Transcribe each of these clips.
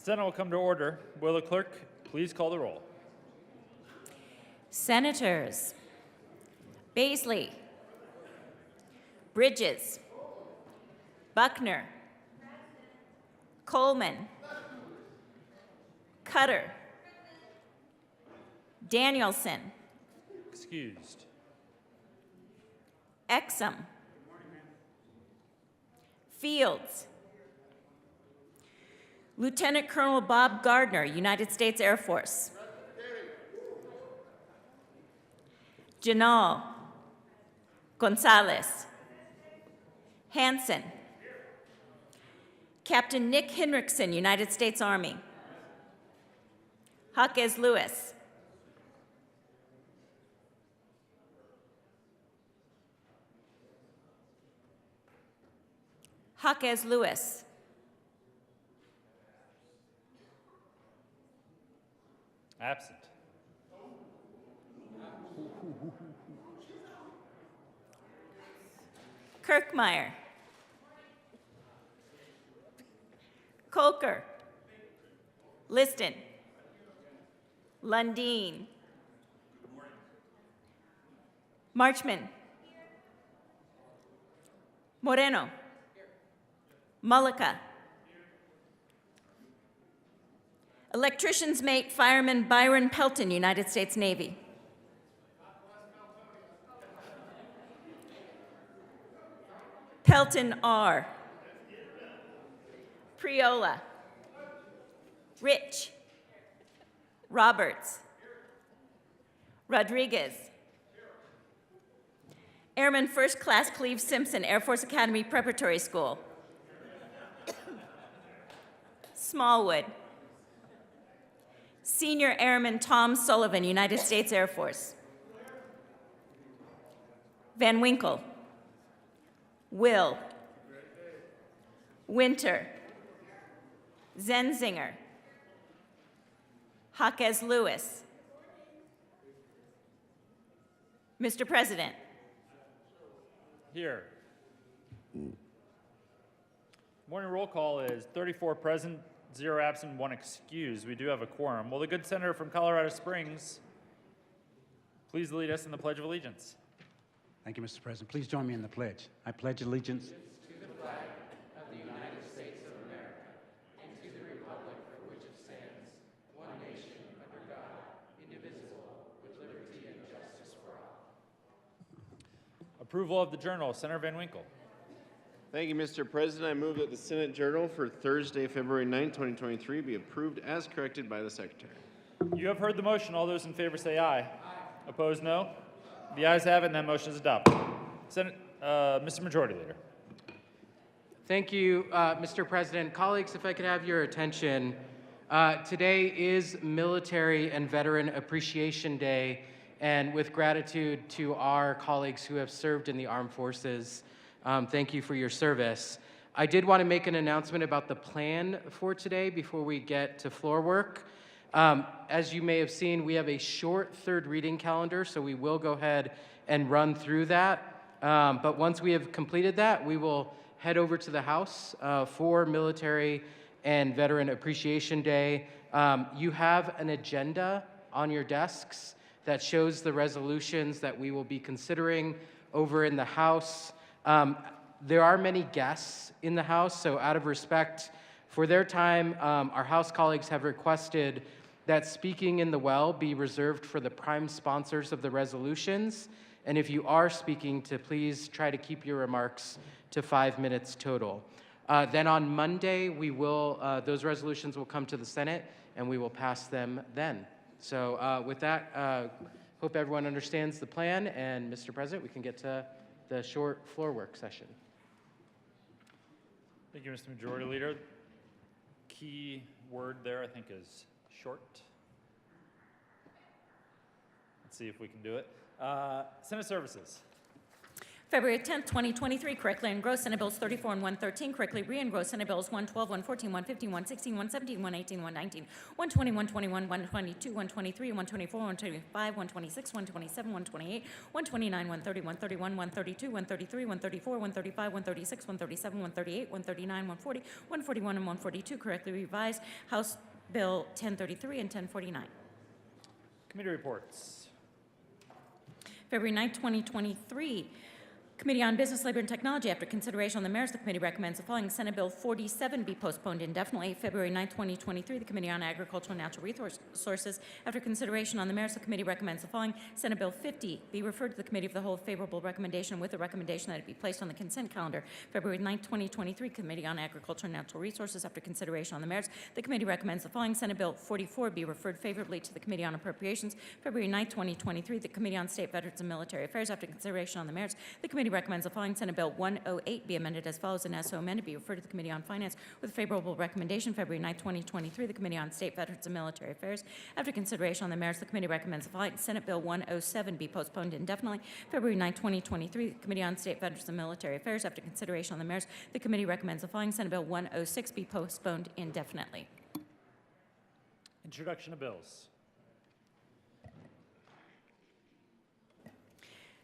Senate will come to order. Will the clerk please call the roll? Senators Baisley, Bridges, Buckner, Coleman, Cutter, Danielson, Excused. Exum, Fields, Lieutenant Colonel Bob Gardner, United States Air Force. Janal, Gonzalez, Hansen, Captain Nick Henriksen, United States Army. Jaquez Lewis. Jaquez Lewis. Absent. Kirkmeyer. Kolker. Liston. Lundeen. Marchman. Moreno. Mullica. Electrician's mate, Fireman Byron Pelton, United States Navy. Pelton R. Priola. Rich. Roberts. Rodriguez. Airman First Class Cleve Simpson, Air Force Academy Preparatory School. Smallwood. Senior Airman Tom Sullivan, United States Air Force. Van Winkle. Will. Winter. Zenzinger. Jaquez Lewis. Mr. President. Here. Morning roll call is 34 present, 0 absent, 1 excused. We do have a quorum. Will the good senator from Colorado Springs please lead us in the Pledge of Allegiance? Thank you, Mr. President. Please join me in the pledge. I pledge allegiance To the flag of the United States of America and to the republic for which it stands, one nation under God, indivisible, with liberty and justice for all. Approval of the Journal, Senator Van Winkle. Thank you, Mr. President. I move that the Senate Journal for Thursday, February 9, 2023 be approved as corrected by the Secretary. You have heard the motion. All those in favor say aye. Aye. Opposed, no. The ayes have it, and that motion is adopted. Mr. Majority Leader. Thank you, Mr. President. Colleagues, if I could have your attention. Today is Military and Veteran Appreciation Day, and with gratitude to our colleagues who have served in the armed forces, thank you for your service. I did want to make an announcement about the plan for today before we get to floor work. As you may have seen, we have a short third reading calendar, so we will go ahead and run through that. But once we have completed that, we will head over to the House for Military and Veteran Appreciation Day. You have an agenda on your desks that shows the resolutions that we will be considering over in the House. There are many guests in the House, so out of respect for their time, our House colleagues have requested that speaking in the well be reserved for the prime sponsors of the resolutions. And if you are speaking, to please try to keep your remarks to 5 minutes total. Then on Monday, those resolutions will come to the Senate, and we will pass them then. So with that, hope everyone understands the plan. And Mr. President, we can get to the short floor work session. Thank you, Mr. Majority Leader. Key word there, I think, is short. Let's see if we can do it. Senate Services. February 10th, 2023, correctly engrossed Senate Bills 34 and 113, correctly re-engrossed Senate Bills 112, 114, 115, 116, 117, 118, 119, 120, 121, 122, 123, 124, 125, 126, 127, 128, 129, 130, 131, 132, 133, 134, 135, 136, 137, 138, 139, 140, 141, and 142, correctly revised House Bill 1033 and 1049. Committee reports. February 9, 2023, Committee on Business, Labor, and Technology, after consideration on the merits, the committee recommends the following: Senate Bill 47 be postponed indefinitely. February 9, 2023, the Committee on Agriculture and Natural Resources, after consideration on the merits, the committee recommends the following: Senate Bill 50 be referred to the Committee of the Whole, favorable recommendation with a recommendation that it be placed on the consent calendar. February 9, 2023, Committee on Agriculture and Natural Resources, after consideration on the merits, the committee recommends the following: Senate Bill 44 be referred favorably to the Committee on Appropriations. February 9, 2023, the Committee on State, Veterans, and Military Affairs, after consideration on the merits, the committee recommends the following: Senate Bill 108 be amended as follows, and as so amended be referred to the Committee on Finance with a favorable recommendation. February 9, 2023, the Committee on State, Veterans, and Military Affairs, after consideration on the merits, the committee recommends the following: Senate Bill 107 be postponed indefinitely. February 9, 2023, the Committee on State, Veterans, and Military Affairs, after consideration on the merits, the committee recommends the following: Senate Bill 106 be postponed indefinitely. Introduction of bills.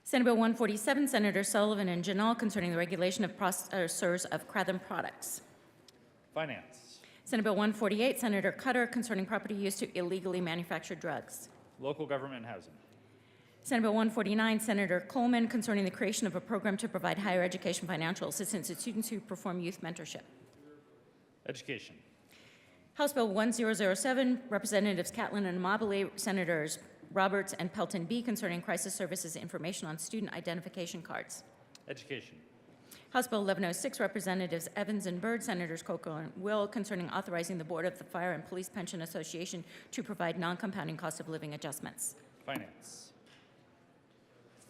Senate Bill 147, Senators Sullivan and Janal, concerning the regulation of processors of Kratham products. Finance. Senate Bill 148, Senator Cutter, concerning property used to illegally manufacture drugs. Local government and housing. Senate Bill 149, Senator Coleman, concerning the creation of a program to provide higher education financial assistance to students who perform youth mentorship. Education. House Bill 1007, Representatives Catlin and Amabile, Senators Roberts and Pelton B, concerning crisis services information on student identification cards. Education. House Bill 1106, Representatives Evans and Byrd, Senators Coco and Will, concerning authorizing the Board of the Fire and Police Pension Association to provide non-compounding cost of living adjustments. Finance.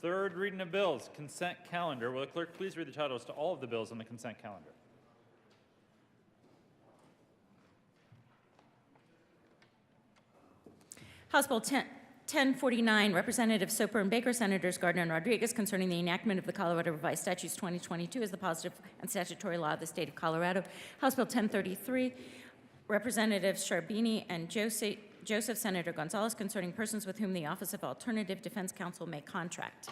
Third reading of bills, consent calendar. Will the clerk please read the titles to all of the bills on the consent calendar? House Bill 1049, Representatives Soper and Baker, Senators Gardner and Rodriguez, concerning the enactment of the Colorado Revised Statutes 2022 as the positive and statutory law of the state of Colorado. House Bill 1033, Representatives Sharbini and Joseph, Senator Gonzalez, concerning persons with whom the Office of Alternative Defense Counsel may contract.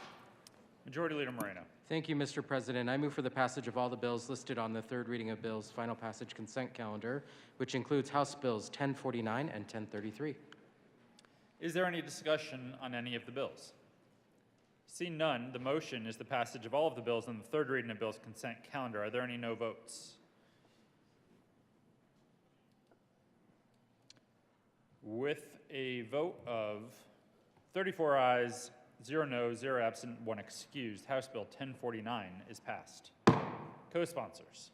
Majority Leader Moreno. Thank you, Mr. President. I move for the passage of all the bills listed on the third reading of bills final passage consent calendar, which includes House Bills 1049 and 1033. Is there any discussion on any of the bills? Seeing none, the motion is the passage of all of the bills on the third reading of bills consent calendar. Are there any no votes? With a vote of 34 ayes, 0 noes, 0 absent, 1 excused, House Bill 1049 is passed. Co-sponsors.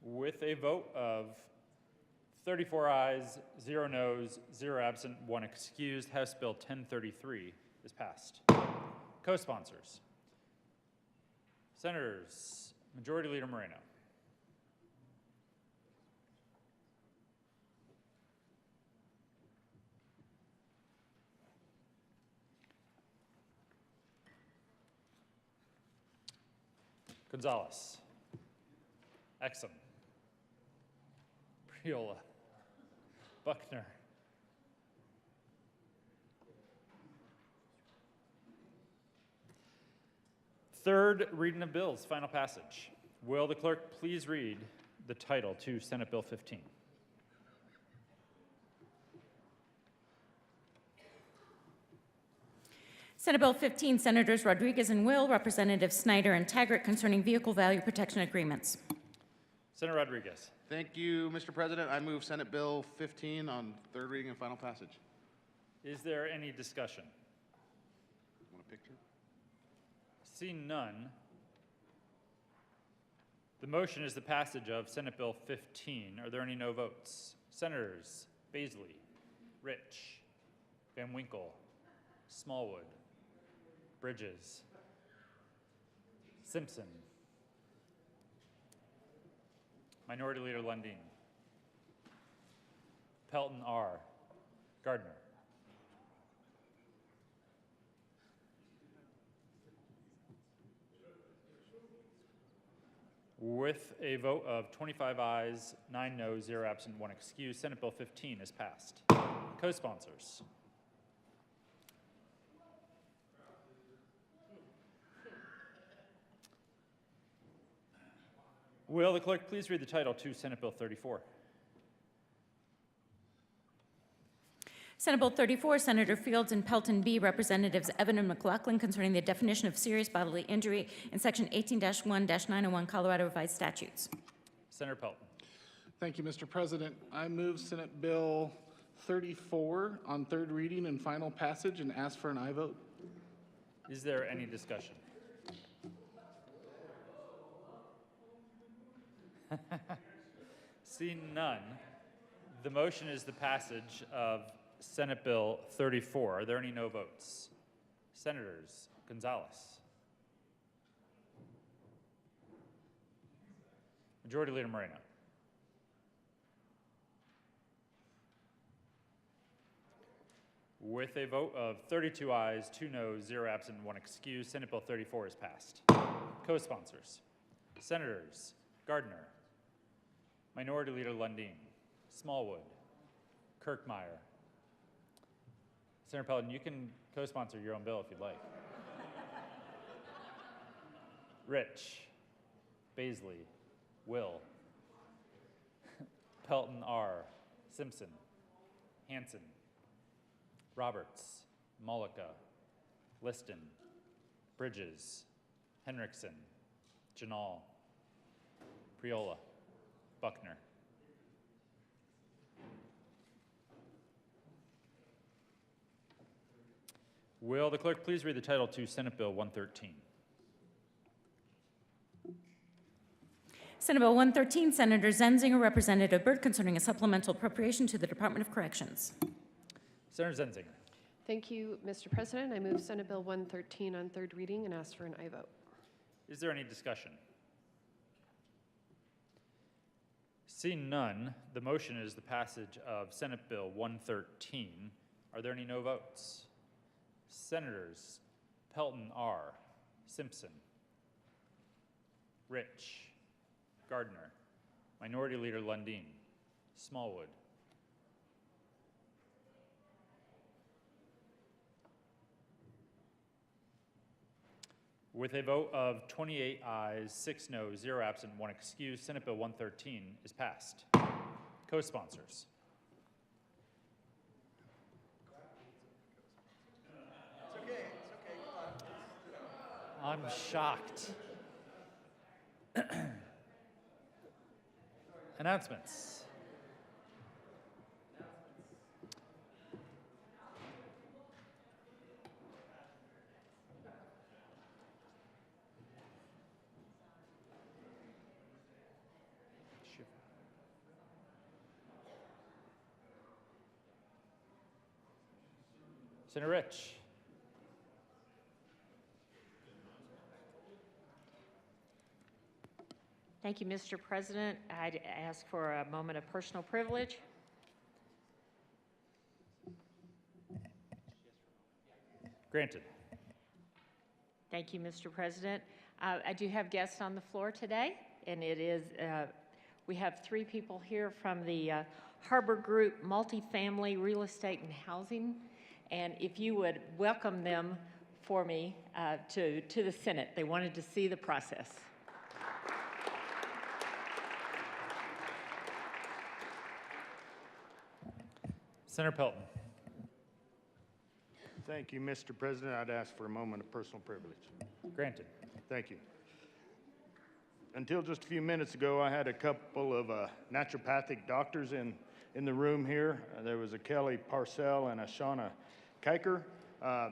With a vote of 34 ayes, 0 noes, 0 absent, 1 excused, House Bill 1033 is passed. Co-sponsors. Senators, Majority Leader Moreno. Gonzalez. Exum. Priola. Buckner. Third reading of bills, final passage. Will the clerk please read the title to Senate Bill 15? Senate Bill 15, Senators Rodriguez and Will, Representatives Snyder and Taggart, concerning vehicle value protection agreements. Senator Rodriguez. Thank you, Mr. President. I move Senate Bill 15 on third reading and final passage. Is there any discussion? Want a picture? Seeing none, the motion is the passage of Senate Bill 15. Are there any no votes? Senators Baisley, Rich, Van Winkle, Smallwood, Bridges, Simpson, Minority Leader Lundin, Pelton R., Gardner, With a vote of 25 ayes, 9 noes, 0 absent, 1 excused, Senate Bill 15 is passed. Co-sponsors. Will the clerk please read the title to Senate Bill 34? Senate Bill 34, Senator Fields and Pelton B. Representatives Evan and McLaughlin concerning the definition of serious bodily injury in Section 18-1-901 Colorado Revised Statutes. Senator Pelton. Thank you, Mr. President. I move Senate Bill 34 on third reading and final passage and ask for an aye vote. Is there any discussion? Seeing none, the motion is the passage of Senate Bill 34. Are there any no votes? Senators Gonzalez. Majority Leader Moreno. With a vote of 32 ayes, 2 noes, 0 absent, 1 excused, Senate Bill 34 is passed. Co-sponsors. Senators Gardner, Minority Leader Lundin, Smallwood, Kirkmeyer. Senator Pelton, you can co-sponsor your own bill if you'd like. Rich, Baisley, Will, Pelton R., Simpson, Hanson, Roberts, Mullica, Liston, Bridges, Henriksen, Janal, Priola, Buckner. Will the clerk please read the title to Senate Bill 113? Senate Bill 113, Senator Zenzinger, Representative Byrd, concerning a supplemental appropriation to the Department of Corrections. Senator Zenzinger. Thank you, Mr. President. I move Senate Bill 113 on third reading and ask for an aye vote. Is there any discussion? Seeing none, the motion is the passage of Senate Bill 113. Are there any no votes? Senators Pelton R., Simpson, Rich, Gardner, Minority Leader Lundin, Smallwood, with a vote of 28 ayes, 6 noes, 0 absent, 1 excused, Senate Bill 113 is passed. Co-sponsors. I'm shocked. Announcements. Senator Rich. Thank you, Mr. President. I'd ask for a moment of personal privilege. Granted. Thank you, Mr. President. I do have guests on the floor today, and it is, we have 3 people here from the Harbor Group Multifamily Real Estate and Housing, and if you would welcome them for me to the Senate. They wanted to see the process. Senator Pelton. Thank you, Mr. President. I'd ask for a moment of personal privilege. Granted. Thank you. Until just a few minutes ago, I had a couple of naturopathic doctors in the room here. There was a Kelly Parcell and a Shauna Kiker.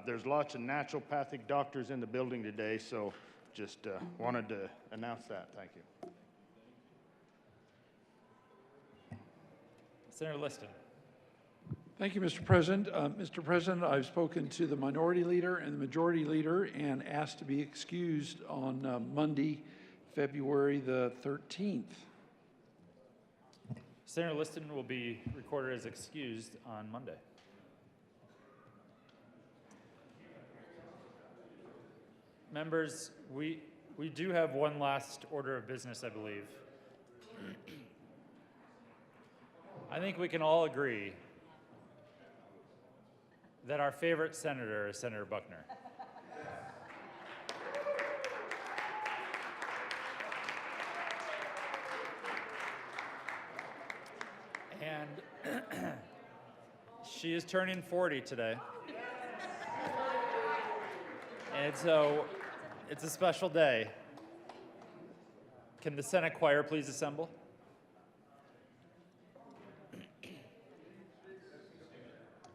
There's lots of naturopathic doctors in the building today, so just wanted to announce that. Thank you. Senator Liston. Thank you, Mr. President. Mr. President, I've spoken to the Minority Leader and the Majority Leader and asked to be excused on Monday, February the 13th. Senator Liston will be recorded as excused on Monday. Members, we We do have one last order of business, I believe. I think we can all agree that our favorite senator is Senator Buckner. And she is turning 40 today. And so it's a special day. Can the Senate choir please assemble?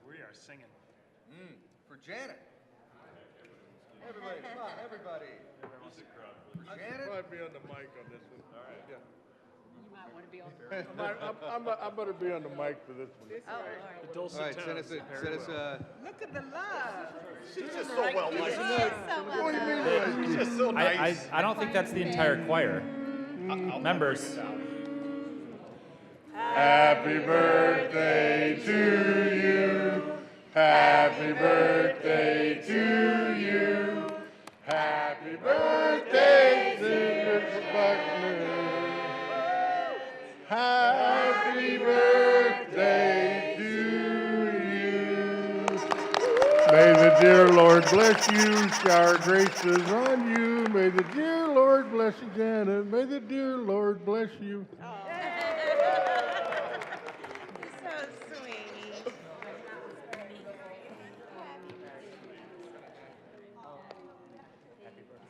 We are singing. For Janet. Everybody, come on, everybody. For Janet. Might be on the mic on this one. All right. Yeah. You might want to be on. I better be on the mic for this one. All right, send us Look at the love. She's just so well liked. what do you mean? She's just so nice. I don't think that's the entire choir. Members. Happy birthday to you. Happy birthday to you. Happy birthday, Senator Buckner. Happy birthday to you. May the dear Lord bless you, shower graces on you. May the dear Lord bless you, Janet. May the dear Lord bless you. So sweet.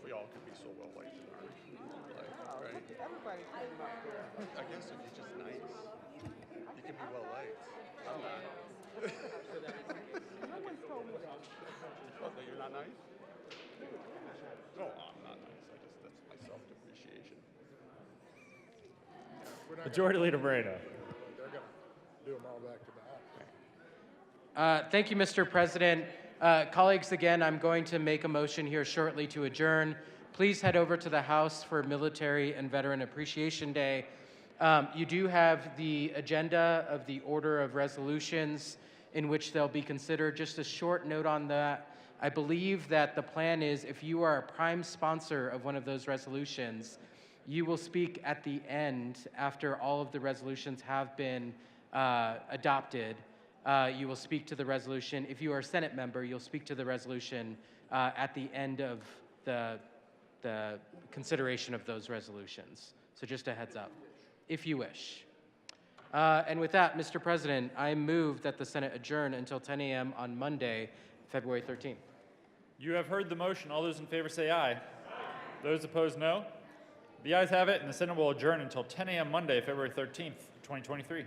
We all could be so well liked in our life, right? Everybody's coming up there. I guess if you're just nice, you can be well liked. I'm not. No one's told me that. Oh, so you're not nice? No, I'm not nice. That's my self-depreciation. Majority Leader Moreno. They're gonna do them all back to back. Thank you, Mr. President. Colleagues, again, I'm going to make a motion here shortly to adjourn. Please head over to the House for Military and Veteran Appreciation Day. You do have the agenda of the order of resolutions in which they'll be considered. Just a short note on that. I believe that the plan is if you are a prime sponsor of one of those resolutions, you will speak at the end after all of the resolutions have been adopted. You will speak to the resolution. If you are a Senate member, you'll speak to the resolution at the end of the consideration of those resolutions. So just a heads up, if you wish. And with that, Mr. President, I move that the Senate adjourn until 10 a.m. on Monday, February 13th. You have heard the motion. All those in favor say aye. Those opposed, no. The ayes have it, and the Senate will adjourn until 10 a.m. Monday, February 13th, 2023.